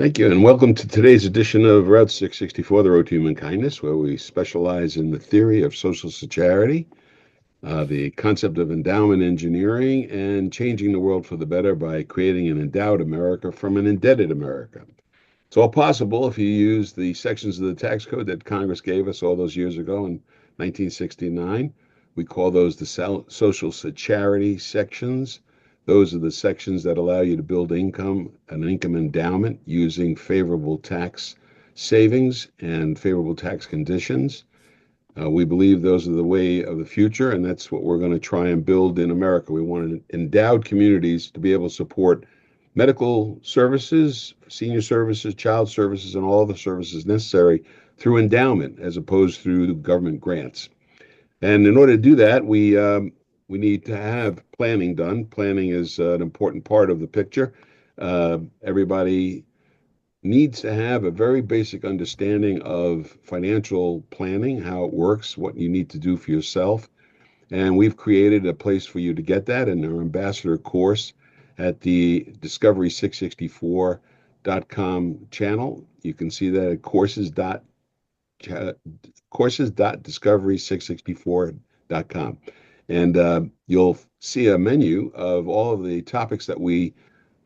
Thank you, and welcome to today's edition of Route 664, the Road to Human Kindness, where we specialize in the theory of social charity, the concept of endowment engineering, and changing the world for the better by creating an endowed America from an indebted America. It's all possible if you use the sections of the tax code that Congress gave us all those years ago in 1969. We call those the social charity sections. Those are the sections that allow you to build an income endowment using favorable tax savings and favorable tax conditions. We believe those are the way of the future, and that's what we're going to try and build in America. We want endowed communities to be able to support medical services, senior services, child services, and all the services necessary through endowment as opposed through government grants. And in order to do that, we need to have planning done. Planning is an important part of the picture. Everybody needs to have a very basic understanding of financial planning, how it works, what you need to do for yourself. And we've created a place for you to get that in our ambassador course at the discovery664.com channel. You can see that at courses.discovery664.com. And you'll see a menu of all of the topics that we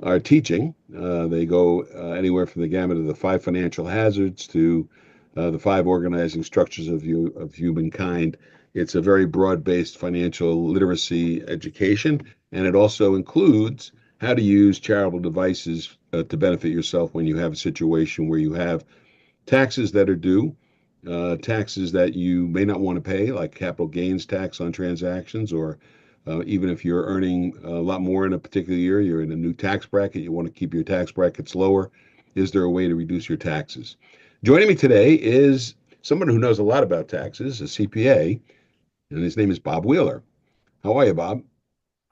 are teaching. They go anywhere from the gamut of the 5 financial hazards to the 5 organizing structures of humankind. It's a very broad-based financial literacy education, and it also includes how to use charitable devices to benefit yourself when you have a situation where you have taxes that are due, taxes that you may not want to pay, like capital gains tax on transactions, or even if you're earning a lot more in a particular year, you're in a new tax bracket, you want to keep your tax brackets lower. Is there a way to reduce your taxes? Joining me today is someone who knows a lot about taxes, a CPA, and his name is Bob Wheeler. How are you, Bob?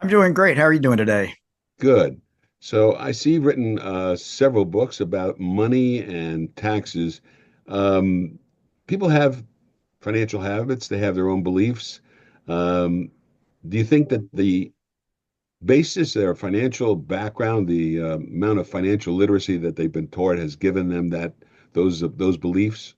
I'm doing great. How are you doing today? Good. So I see you've written several books about money and taxes. Um, People have financial habits, they have their own beliefs. Um, do you think that the basis, their financial background, the amount of financial literacy that they've been taught has given them those beliefs?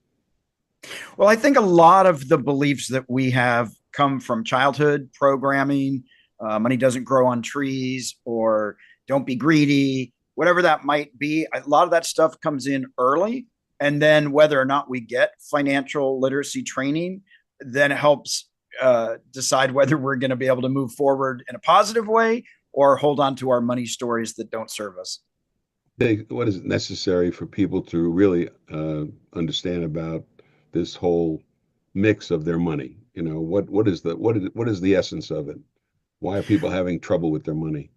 Well, I think a lot of the beliefs that we have come from childhood programming. Money doesn't grow on trees, or don't be greedy, whatever that might be. A lot of that stuff comes in early. And then whether or not we get financial literacy training, then it helps decide whether we're going to be able to move forward in a positive way or hold on to our money stories that don't serve us. What is necessary for people to really understand about this whole mix of their money? What is the essence of it? Why are people having trouble with their money?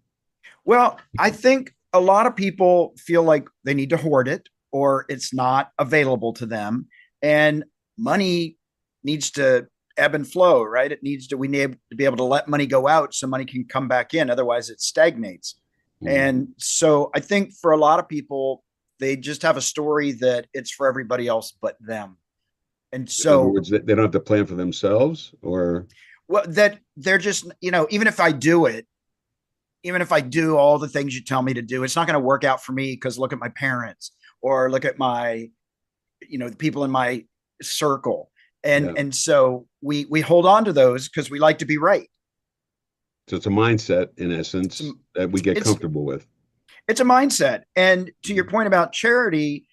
Well, I think a lot of people feel like they need to hoard it or it's not available to them. And money needs to ebb and flow, right? We need to be able to let money go out so money can come back in. Otherwise, it stagnates. Mhm. And so I think for a lot of people, they just have a story that it's for everybody else but them. And In other so, words, they don't have to plan for themselves, or well, that they're just, even if I do all the things you tell me to do, it's not going to work out for me because look at my parents or look at the people in my circle. And yeah. and so we hold on to those because we like to be right. So it's a mindset, in It's a, essence, that we get it's comfortable with. it's a mindset. And to your Mhm. point about charity,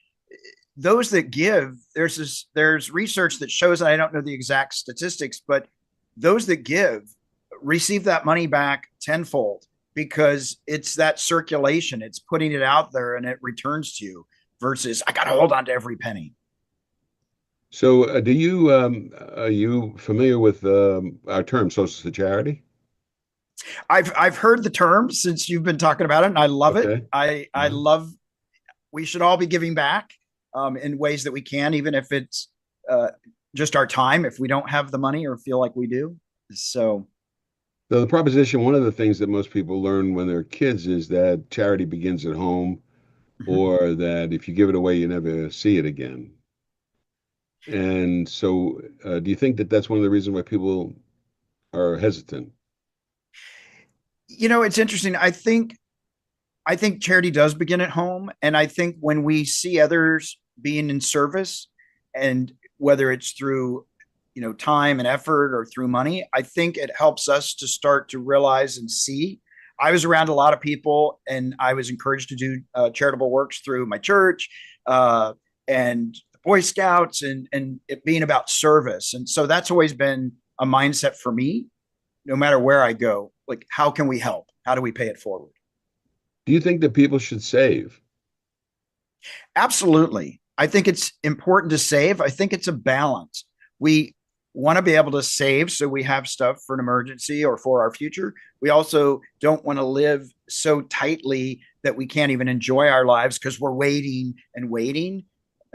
those that give, there's research that shows, and I don't know the exact statistics, but those that give receive that money back tenfold because it's that circulation, it's putting it out there and it returns to you versus I got to hold on to every penny. So, are you familiar with our term social charity? I've heard the term since you've been talking about it, and I love it. Okay. I Mhm. love. We should all be giving back in ways that we can, even if it's uh, just our time. If we don't have the money or feel like we do, so So the proposition, one of the things that most people learn when they're kids is that charity begins at home, mhm. or that if you give it away, you never see it again. And so, do you think that that's one of the reasons why people are hesitant? It's interesting. I think I think charity does begin at home. And I think when we see others being in service, and whether it's through, time and effort or through money, I think it helps us to start to realize and see. I was around a lot of people and I was encouraged to do charitable works through my church and the Boy Scouts, and it being about service. And so that's always been a mindset for me, no matter where I go. Like, how can we help? How do we pay it forward? Do you think that people should save? Absolutely. I think it's important to save. I think it's a balance. We want to be able to save so we have stuff for an emergency or for our future. We also don't want to live so tightly that we can't even enjoy our lives because we're waiting and waiting.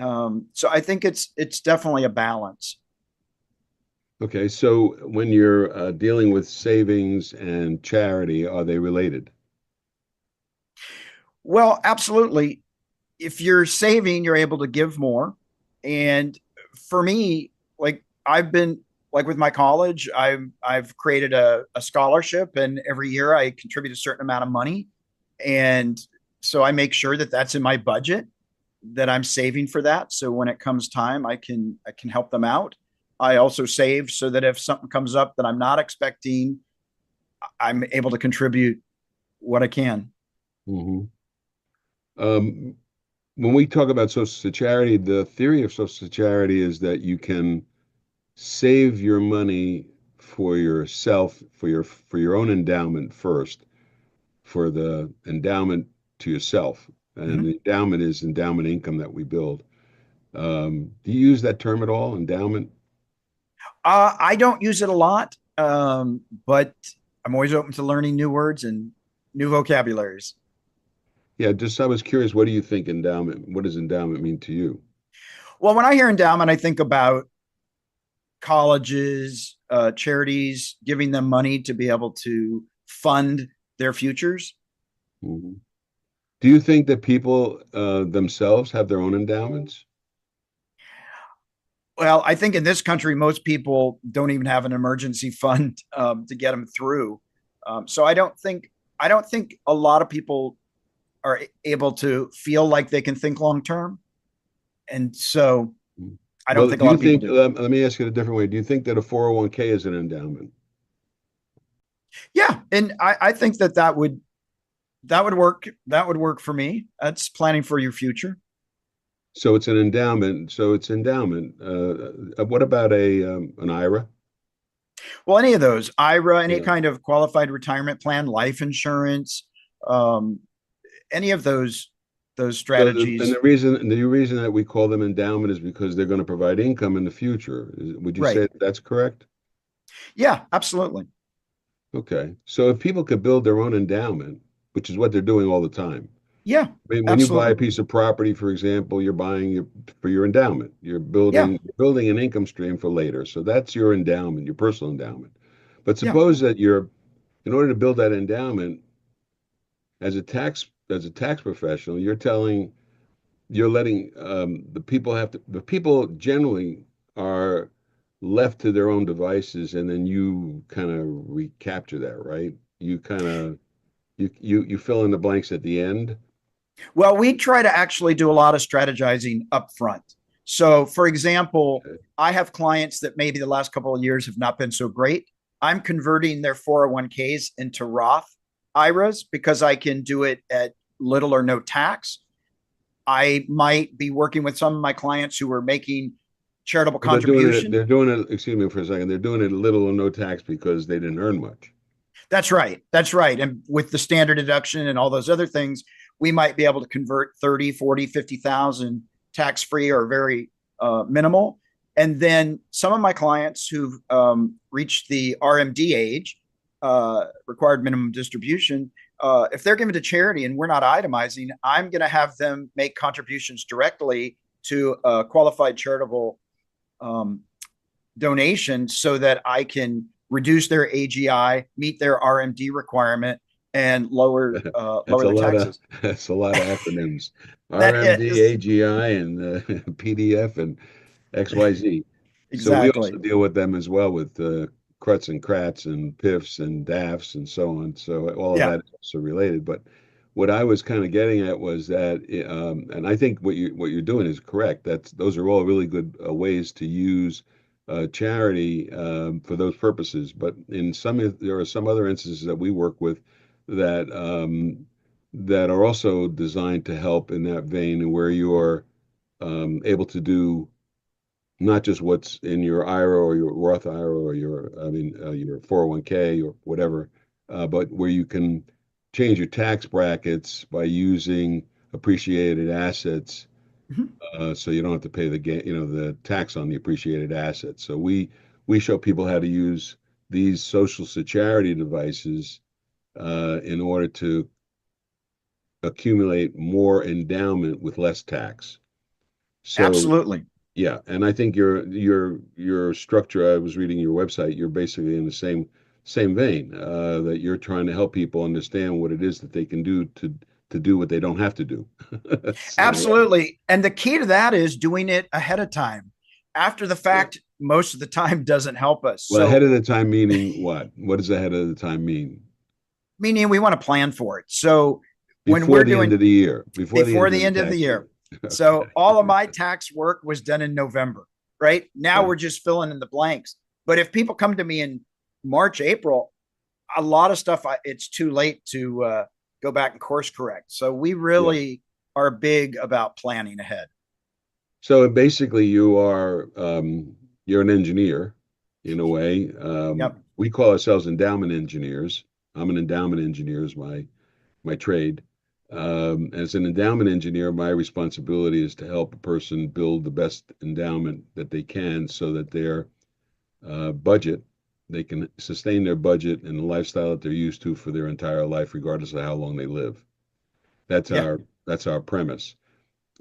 So I think it's definitely a balance. Okay, so when you're dealing with savings and charity, are they related? Well, absolutely. If you're saving, you're able to give more. And for me, like I've been like with my college, I've created a scholarship, and every year I contribute a certain amount of money, and so I make sure that that's in my budget, that I'm saving for that. So when it comes time, I can help them out. I also save so that if something comes up that I'm not expecting, I'm able to contribute what I can. Hmm. Um, when we talk about social security, the theory of social security is that you can save your money for yourself, for your own endowment first, for the endowment to yourself. And Mhm. the endowment is endowment income that we build. Do you use that term at all, endowment? I don't use it a lot, but I'm always open to learning new words and new vocabularies. Yeah, just I was curious, what do you think endowment, what does endowment mean to you? Well, when I hear endowment, I think about colleges, charities, giving them money to be able to fund their futures. Mhm. Do you think that people themselves have their own endowments? Well, I think in this country, most people don't even have an emergency fund to get them through. So I don't think a lot of people are able to feel like they can think long term, and so Mm. I don't Well, think a do lot you of people think, do. let me ask it a different way. Do you think that a 401k is an endowment? Yeah, and I think that would work. That would work for me. That's planning for your future. So it's an endowment. So it's endowment. What about a an IRA? Well, any of those, IRA, any Yeah. kind of qualified retirement plan, life insurance, um, any of those So and strategies. the reason that we call them endowment is because they're going to provide income in the future. Would you Right. say that's correct? Yeah, absolutely. Okay. So if people could build their own endowment, which is what they're doing all the time. Yeah, I mean, when you buy a absolutely. piece of property, for example, you're buying for your endowment. You're Yeah, building an income stream for later. So that's your endowment, your personal endowment. But yeah. suppose that in order to build that endowment, as a tax professional, you're letting the people generally are left to their own devices, and then you kind of recapture that, right? You kind of you fill in the blanks at the end. Well, we try to actually do a lot of strategizing up front. So, for example, Okay. I have clients that maybe the last couple of years have not been so great. I'm converting their 401ks into Roth IRAs because I can do it at little or no tax. I might be working with some of my clients who are making charitable Well, they're doing it. contribution. They're doing it. Excuse me for a second. They're doing it little or no tax because they didn't earn much. That's right. That's right. And with the standard deduction and all those other things, we might be able to convert 30, 40, 50,000 tax free or very minimal. And then some of my clients who've reached the RMD age, required minimum distribution, if they're given to charity and we're not itemizing, I'm going to have them make contributions directly to a qualified charitable um, donation so that I can reduce their AGI, meet their RMD requirement, and lower That's lower a their lot of taxes. that's a lot of acronyms. That RMD, is AGI, and PDF and XYZ. So we also exactly. deal with them as well with CRUTs and CRATs and PIFs and DAFs and so on. So all of Yeah. that is also related. But what I was kind of getting at was that, and I think what you're doing is correct. Those are all really good ways to use charity for those purposes. But there are some other instances that we work with that that are also designed to help in that vein, where you're able to do not just what's in your IRA or your Roth IRA or your 401k or whatever, but where you can change your tax brackets by using appreciated assets, Mhm. so you don't have to pay the tax on the appreciated assets. So we show people how to use these social security devices in order to accumulate more endowment with less tax. So Absolutely. yeah, and I think your structure. I was reading your website. You're basically in the same vein, that you're trying to help people understand what it is that they can do to do what they don't have to do. That's in a way. Absolutely. And the key to that is doing it ahead of time. After the Yeah. fact, most of the time doesn't help us. Well, ahead So, of the time meaning what? What does ahead of the time mean? meaning we want to plan for it. So, when Before we're the end doing of the year, before the before end of the the end of the tax year. year. So, Okay. all of my tax work was done in November, right? Now Yeah. we're just filling in the blanks. But if people come to me in March, April, a lot of stuff, it's too late to go back and course correct. So, we Yeah. really are big about planning ahead. So basically, you're an engineer in a way. Yep. We call ourselves endowment engineers. I'm an endowment engineer is my trade. As an endowment engineer, my responsibility is to help a person build the best endowment that they can, so that their budget they can sustain their budget and the lifestyle that they're used to for their entire life, regardless of how long they live. That's Yeah. our premise.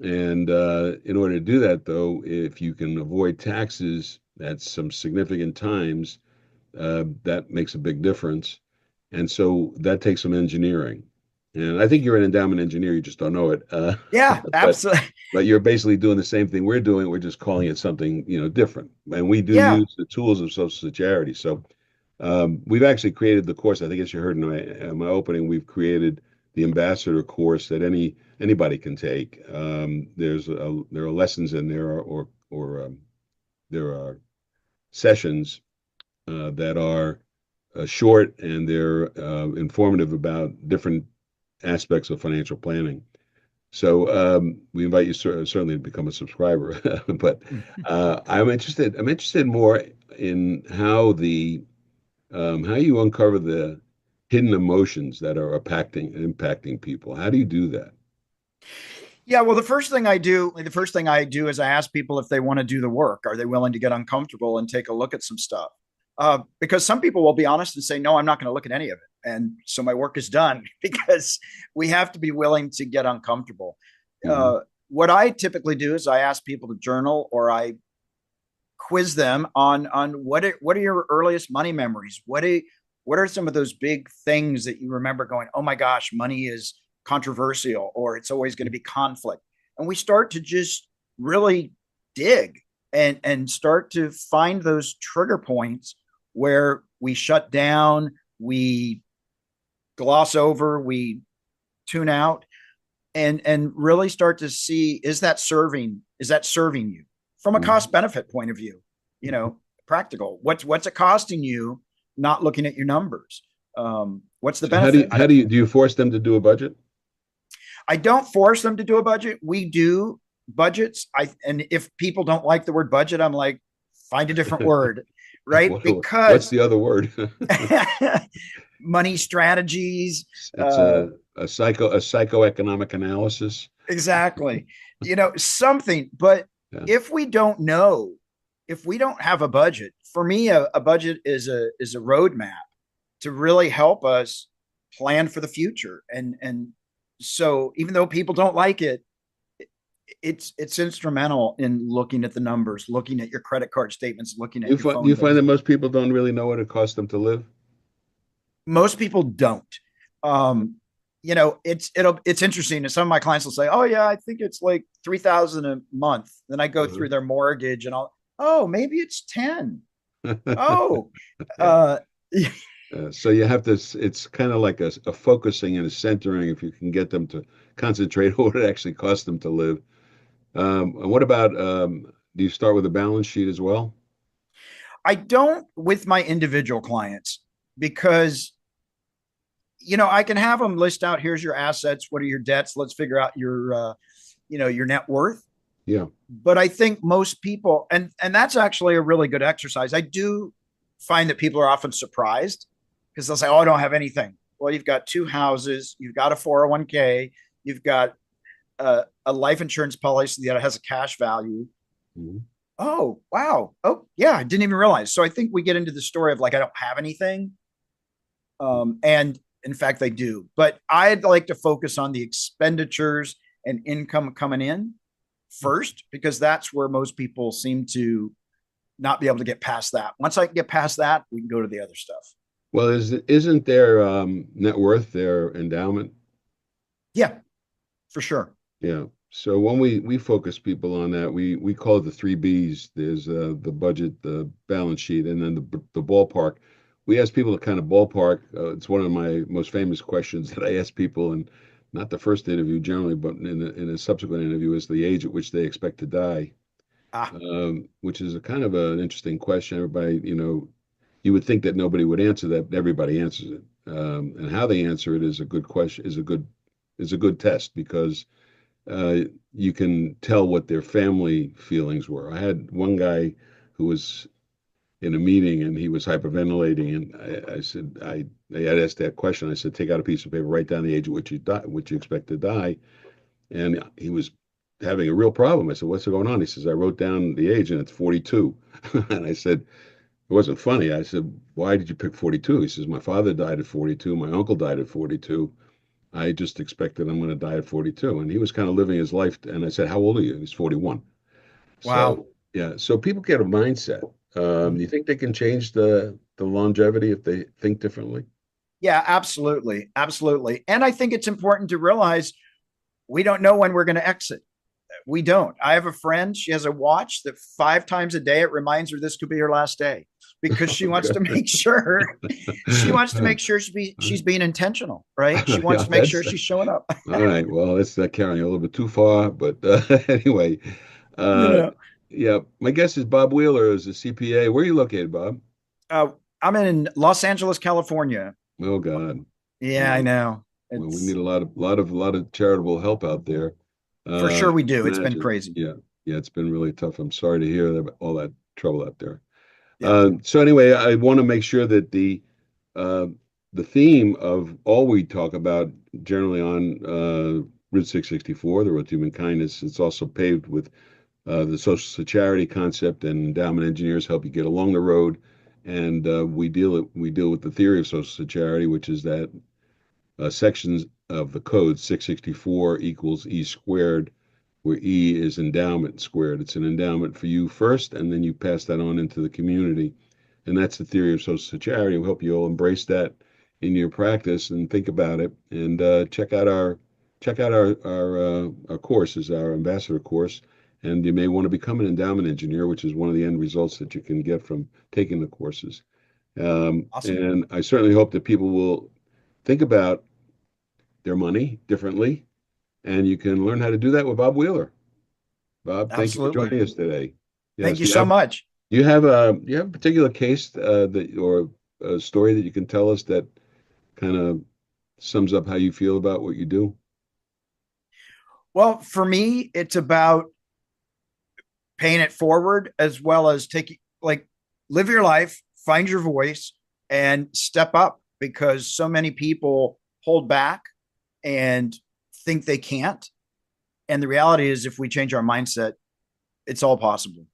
And in order to do that, though, if you can avoid taxes at some significant times, that makes a big difference. And so that takes some engineering. And I think you're an endowment engineer, you just don't know it. Yeah. But Absolutely. but you're basically doing the same thing we're doing. We're just calling it something, different. And we do Yeah. use the tools of Social Security. So we've actually created the course. I think as you heard in my opening, we've created the ambassador course that anybody can take. There are lessons in there, or there are sessions that are short, and they're informative about different aspects of financial planning. So we invite you certainly to become a subscriber. But I'm interested more in how you uncover the hidden emotions that are impacting people. How do you do that? Yeah, well, the first thing I do is I ask people if they want to do the work. Are they willing to get uncomfortable and take a look at some stuff? Because some people will be honest and say, no, I'm not going to look at any of it. And so my work is done because we have to be willing to get uncomfortable. Hmm. Uh, what I typically do is I ask people to journal, or I quiz them on what are your earliest money memories? What are some of those big things that you remember going, oh my gosh, money is controversial, or it's always going to be conflict? And we start to just really dig and start to find those trigger points where we shut down, we gloss over, we tune out, and really start to see, is that serving you from a Hmm. cost benefit point of view, practical, what's it costing you not looking at your numbers. What's the So how do you benefit? do you force them to do a budget? I don't force them to do a budget. We do budgets. And if people don't like the word budget, I'm like, find a different word, right? What's Because the other word? money strategies, It's uh, a psychoeconomic analysis. exactly, something. But Yeah. if we don't know, if we don't have a budget, for me, a budget is a roadmap to really help us plan for the future. And so even though people don't like it, it's instrumental in looking at the numbers, looking at your credit card statements, looking at your Do you phone find bills. that most people don't really know what it costs them to live? Most people don't. Um, it's interesting. And some of my clients will say, "Oh yeah, I think it's like 3,000 a month." Then I go Uh-huh. through their mortgage, and maybe it's 10. Oh, Yeah. uh, So you have to, it's kind of like a focusing and a centering if you can get them to concentrate on what it actually costs them to live. And what about, do you start with a balance sheet as well? I don't with my individual clients because I can have them list out, here's your assets, what are your debts, let's figure out your net worth. Yeah. But I think most people, and that's actually a really good exercise. I do find that people are often surprised because they'll say, "Oh, I don't have anything." Well, you've got two houses, you've got a 401k, you've got a life insurance policy that has a cash value. Mhm. Oh, wow. Oh, yeah, I didn't even realize. So I think we get into the story of like I don't have anything, and in fact, they do. But I'd like to focus on the expenditures and income coming in first, because that's where most people seem to not be able to get past that. Once I can get past that, we can go to the other stuff. Well, isn't their net worth their endowment? Yeah, for sure. Yeah. So when we focus people on that, we call it the three B's. There's the budget, the balance sheet, and then the ballpark. We ask people to kind of ballpark. It's one of my most famous questions that I ask people, and not the first interview generally, but in a subsequent interview, is the age at which they expect to die, Ah, which is a kind of an interesting question. Everybody, you would think that nobody would answer that, but everybody answers it, and how they answer it is a good question. Is a good test because uh, you can tell what their family feelings were. I had one guy who was in a meeting and he was hyperventilating, and I said, I had asked that question. I said, take out a piece of paper, write down the age at which you die, which you expect to die, and he was having a real problem. I said, what's going on? He says, I wrote down the age and it's 42. And I said, it wasn't funny. I said, why did you pick 42? He says, my father died at 42. My uncle died at 42. I just expected I'm going to die at 42. And he was kind of living his life. And I said, how old are you? He's 41. wow. So, yeah. So people get a mindset. You think they can change the longevity if they think differently? Yeah, absolutely. Absolutely. And I think it's important to realize we don't know when we're going to exit. We don't. I have a friend, she has a watch that 5 times a day it reminds her this could be her last day because she wants to make sure she's being intentional, right? She wants Yeah, to make that's sure she's showing up. all right. Well, that's carrying a little bit too far, but anyway, you uh, know. yeah. My guess is Bob Wheeler is a CPA. Where are you located, Bob? I'm in Los Angeles, California. Oh God. Yeah, I Well, know. well, we It's need a lot of charitable help out there. for sure we do. It's been Imagine. crazy. Yeah, yeah. It's been really tough. I'm sorry to hear that, all that trouble out there. Yeah, So anyway, I want to make sure that uh, the theme of all we talk about generally on Route 664, the Road to Human Kindness, it's also paved with the social charity concept, and endowment engineers help you get along the road. And we deal with the theory of social charity, which is that sections of the code 664 equals E squared, where E is endowment squared. It's an endowment for you first, and then you pass that on into the community. And that's the theory of social charity. We hope you all embrace that in your practice and think about it. And check out our courses, our ambassador course. And you may want to become an endowment engineer, which is one of the end results that you can get from taking the courses. awesome. And I certainly hope that people will think about their money differently, and you can learn how to do that with Bob Wheeler. Bob, thank you for Absolutely. joining us today. Thank Yes, you you so have much. you have a particular case that or a story that you can tell us that kind of sums up how you feel about what you do. Well, for me, it's about paying it forward as well as taking like live your life, find your voice, and step up because so many people hold back and think they can't. And the reality is, if we change our mindset, it's all possible.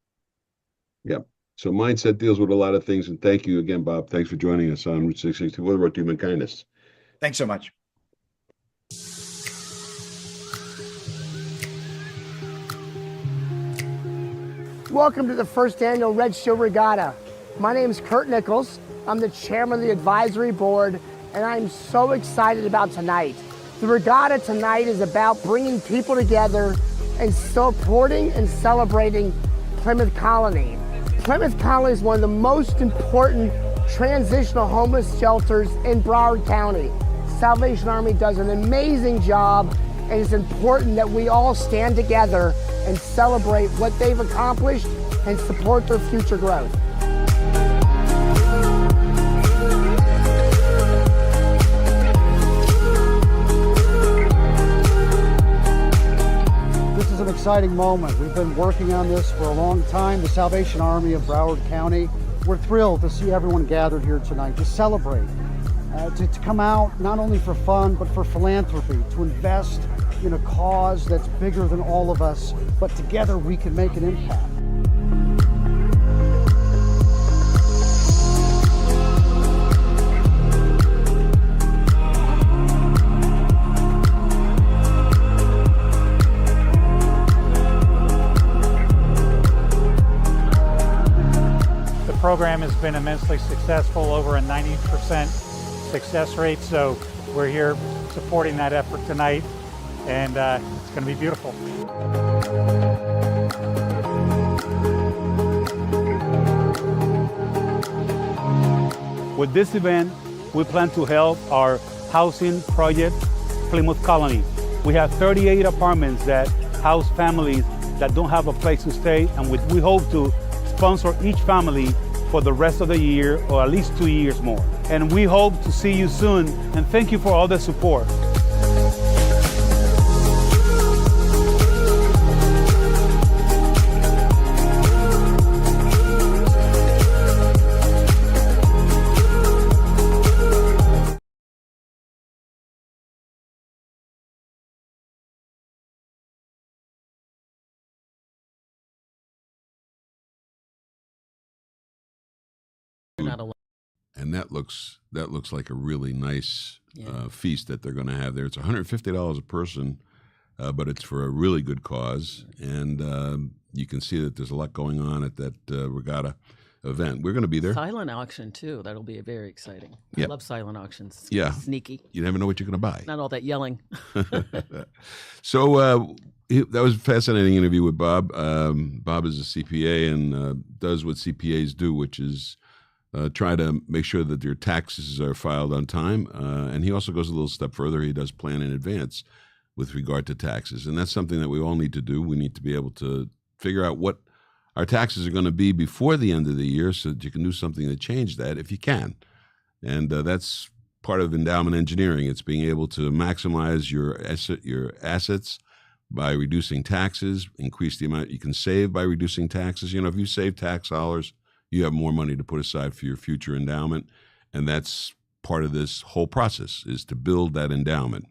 Yeah. So mindset deals with a lot of things, and thank you again, Bob. Thanks for joining us on Route 660 with Road to Human Kindness. Thanks so much. Welcome to the first annual Red Show Regatta. My name is Kurt Nichols. I'm the chairman of the advisory board, and I'm so excited about tonight. The regatta tonight is about bringing people together and supporting and celebrating Plymouth Colony. Plymouth Colony is one of the most important transitional homeless shelters in Broward County. Salvation Army does an amazing job, and it's important that we all stand together and celebrate what they've accomplished and support their future growth. This is an exciting moment. We've been working on this for a long time, the Salvation Army of Broward County. We're thrilled to see everyone gathered here tonight to celebrate, to come out not only for fun, but for philanthropy, to invest in a cause that's bigger than all of us, but together we can make an impact. The program has been immensely successful, over a 90% success rate, so we're here supporting that effort tonight, and it's going to be beautiful. With this event, we plan to help our housing project, Plymouth Colony. We have 38 apartments that house families that don't have a place to stay, and we hope to sponsor each family for the rest of the year, or at least 2 years more. And we hope to see you soon, and thank you for all the support. And that looks like a really nice feast that they're going to have there. It's $150 a person, but it's for a really good cause, and you can see that there's a lot going on at that regatta event. We're going to be there. Silent auction too. That'll be very exciting. Yeah. I love silent auctions. Yeah. Sneaky. You never know what you're going to buy. Not all that yelling. So that was a fascinating interview with Bob. Bob is a CPA and does what CPAs do, which is try to make sure that your taxes are filed on time. And he also goes a little step further. He does plan in advance with regard to taxes. And that's something that we all need to do. We need to be able to figure out what our taxes are going to be before the end of the year so that you can do something to change that if you can. And that's part of endowment engineering. It's being able to maximize your assets by reducing taxes, increase the amount you can save by reducing taxes. You know, if you save tax dollars, you have more money to put aside for your future endowment. And that's part of this whole process, is to build that endowment.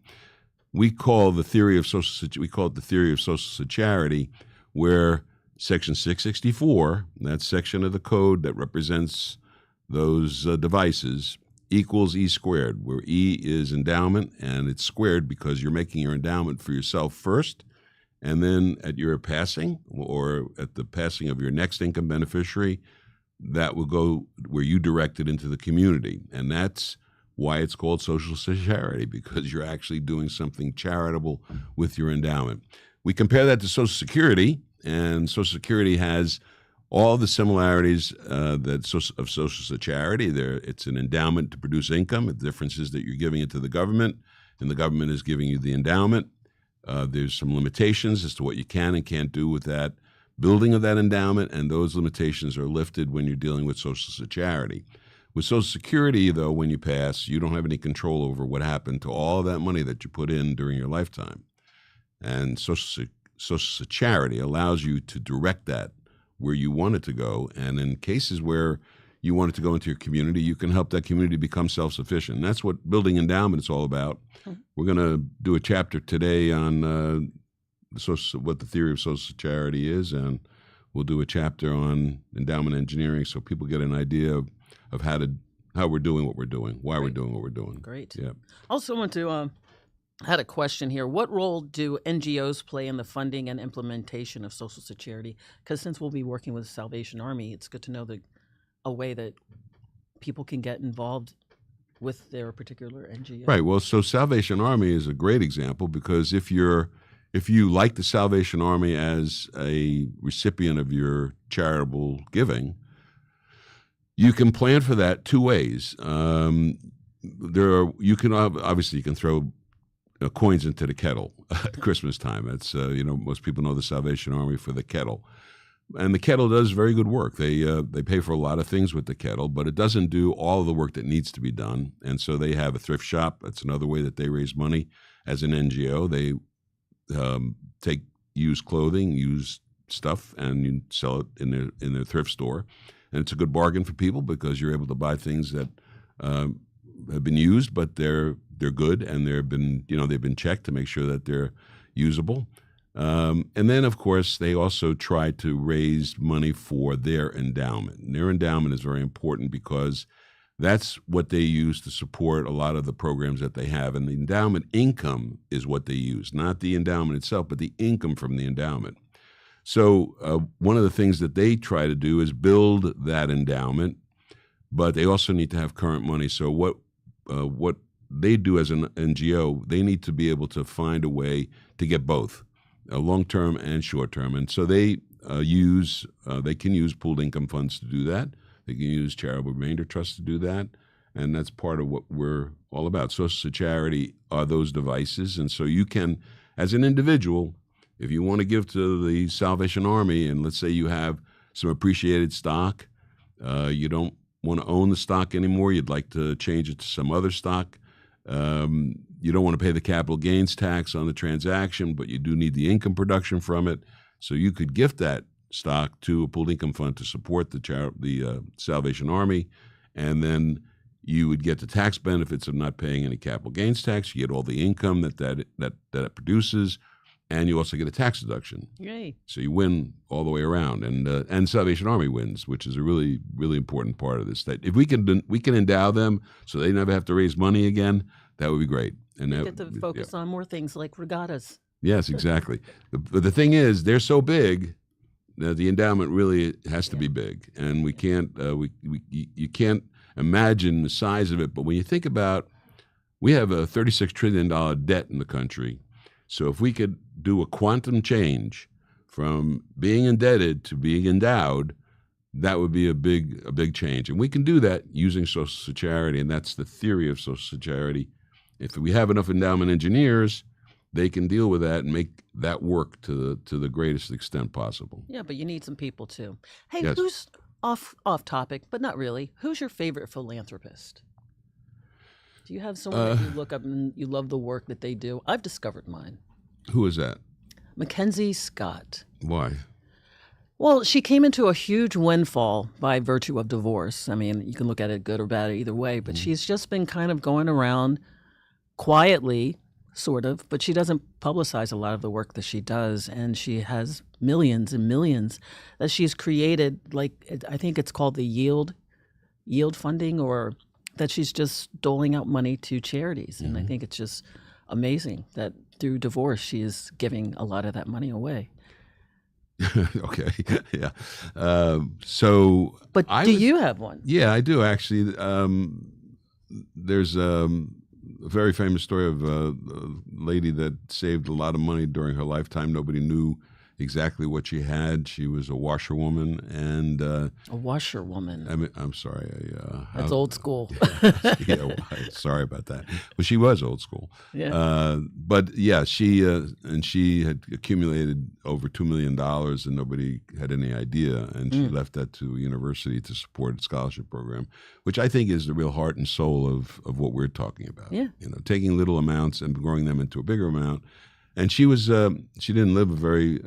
We call the theory of we call it the theory of social security, where Section 664, that section of the code that represents those devices, equals E squared, where E is endowment, and it's squared because you're making your endowment for yourself first, and then at your passing or at the passing of your next income beneficiary, that will go where you direct it into the community. And that's why it's called social security, because you're actually doing something charitable with your endowment. We compare that to Social Security, and Social Security has all the similarities of social security. It's an endowment to produce income. The difference is that you're giving it to the government, and the government is giving you the endowment. There's some limitations as to what you can and can't do with that building of that endowment, and those limitations are lifted when you're dealing with Social Security. With Social Security, though, when you pass, you don't have any control over what happened to all of that money that you put in during your lifetime. And Social Security allows you to direct that where you want it to go. And in cases where you want it to go into your community, you can help that community become self-sufficient. And that's what building endowment is all about. We're going to do a chapter today on what the theory of social security is, and we'll do a chapter on endowment engineering so people get an idea of how we're doing what we're doing, why we're doing what we're doing. Great. Yeah. Also want to had a question here. What role do NGOs play in the funding and implementation of Social Security? Because since we'll be working with the Salvation Army, it's good to know a way that people can get involved with their particular NGO. Right. Well, so Salvation Army is a great example, because if you like the Salvation Army as a recipient of your charitable giving, You can plan for that two ways. Obviously you can throw coins into the kettle at Christmas time. That's most people know the Salvation Army for the kettle, and the kettle does very good work. They pay for a lot of things with the kettle, but it doesn't do all of the work that needs to be done. And so they have a thrift shop. That's another way that they raise money as an NGO. They take used clothing, used stuff, and you sell it in their thrift store. And it's a good bargain for people because you're able to buy things that have been used, but they're good, and they've been checked to make sure that they're usable. And then, of course, they also try to raise money for their endowment. And their endowment is very important because that's what they use to support a lot of the programs that they have. And the endowment income is what they use, not the endowment itself, but the income from the endowment. So one of the things that they try to do is build that endowment, but they also need to have current money. So what they do as an NGO, they need to be able to find a way to get both, long-term and short-term. And so they can use pooled income funds to do that. They can use charitable remainder trusts to do that. And that's part of what we're all about. Social Charity are those devices. And so you can, as an individual, if you want to give to the Salvation Army, and let's say you have some appreciated stock, you don't want to own the stock anymore, you'd like to change it to some other stock, you don't want to pay the capital gains tax on the transaction, but you do need the income production from it, so you could gift that stock to a pooled income fund to support the Salvation Army, and then you would get the tax benefits of not paying any capital gains tax. You get all the income that it produces, and you also get a tax deduction. Yay! So you win all the way around, and Salvation Army wins, which is a really, really important part of this. That if we can endow them so they never have to raise money again, that would be great. And We get to focus on more things like regattas. Yes, exactly. But the thing is, they're so big that the endowment really has to be big, and we can't. You can't imagine the size of it. But when you think about, we have a $36 trillion debt in the country. So if we could do a quantum change from being indebted to being endowed, that would be a big change. And we can do that using Social Charity, and that's the theory of Social Charity. If we have enough endowment engineers, they can deal with that and make that work to the greatest extent possible. Yeah, but you need some people too. Hey, Yes. who's off topic, but not really? Who's your favorite philanthropist? Do you have someone that you look up and you love the work that they do? I've discovered mine. Who is that? Mackenzie Scott. Why? Well, she came into a huge windfall by virtue of divorce. I mean, you can look at it good or bad either way, but she's just been kind of going around quietly, sort of, but she doesn't publicize a lot of the work that she does, and she has millions and millions that she's created. Like, I think it's called the yield funding, or that she's just doling out money to charities. And I think it's just amazing that through divorce she is giving a lot of that money away. Okay, yeah. But do you have one? Yeah, I do actually. There's a very famous story of a lady that saved a lot of money during her lifetime. Nobody knew exactly what she had. She was a washerwoman, and A washerwoman. I mean, I'm sorry. That's old school. Yeah, well, sorry about that. Well, she was old school. Yeah. But yeah, she had accumulated over $2 million, and nobody had any idea. And she left that to a university to support a scholarship program, which I think is the real heart and soul of what we're talking about. Yeah. Taking little amounts and growing them into a bigger amount. And she didn't live a very,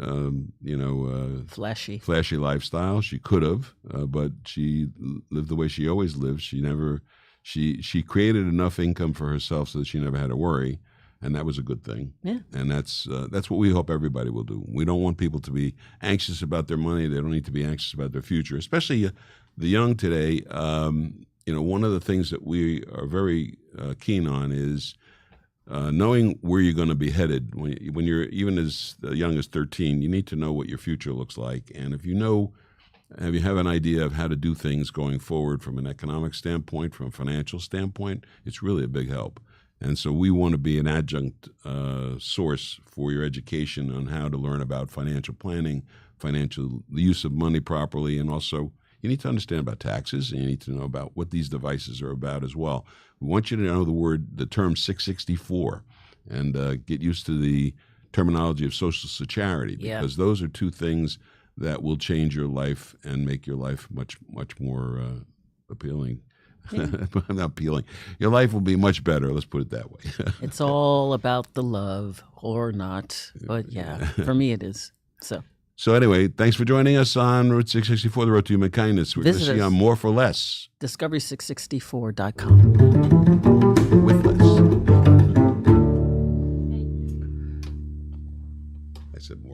flashy lifestyle. She could have, but she lived the way she always lived. She created enough income for herself so that she never had to worry, and that was a good thing. Yeah. And that's what we hope everybody will do. We don't want people to be anxious about their money. They don't need to be anxious about their future, especially the young today. One of the things that we are very keen on is knowing where you're going to be headed. When you're even as young as 13, you need to know what your future looks like. And if you have an idea of how to do things going forward from an economic standpoint, from a financial standpoint, it's really a big help. And so we want to be an adjunct source for your education on how to learn about financial planning, the use of money properly, and also you need to understand about taxes, and you need to know about what these devices are about as well. We want you to know the term 664, and get used to the terminology of Social Security, because those are two things that will change your life and make your life much more appealing. Not appealing. Your life will be much better. Let's put it that way. It's all about the love, or not, but for me it is. So anyway, thanks for joining us on Route 664, the Road to Human Kindness. We're going to see you on More for Less. Discovery664.com. With less. I said more.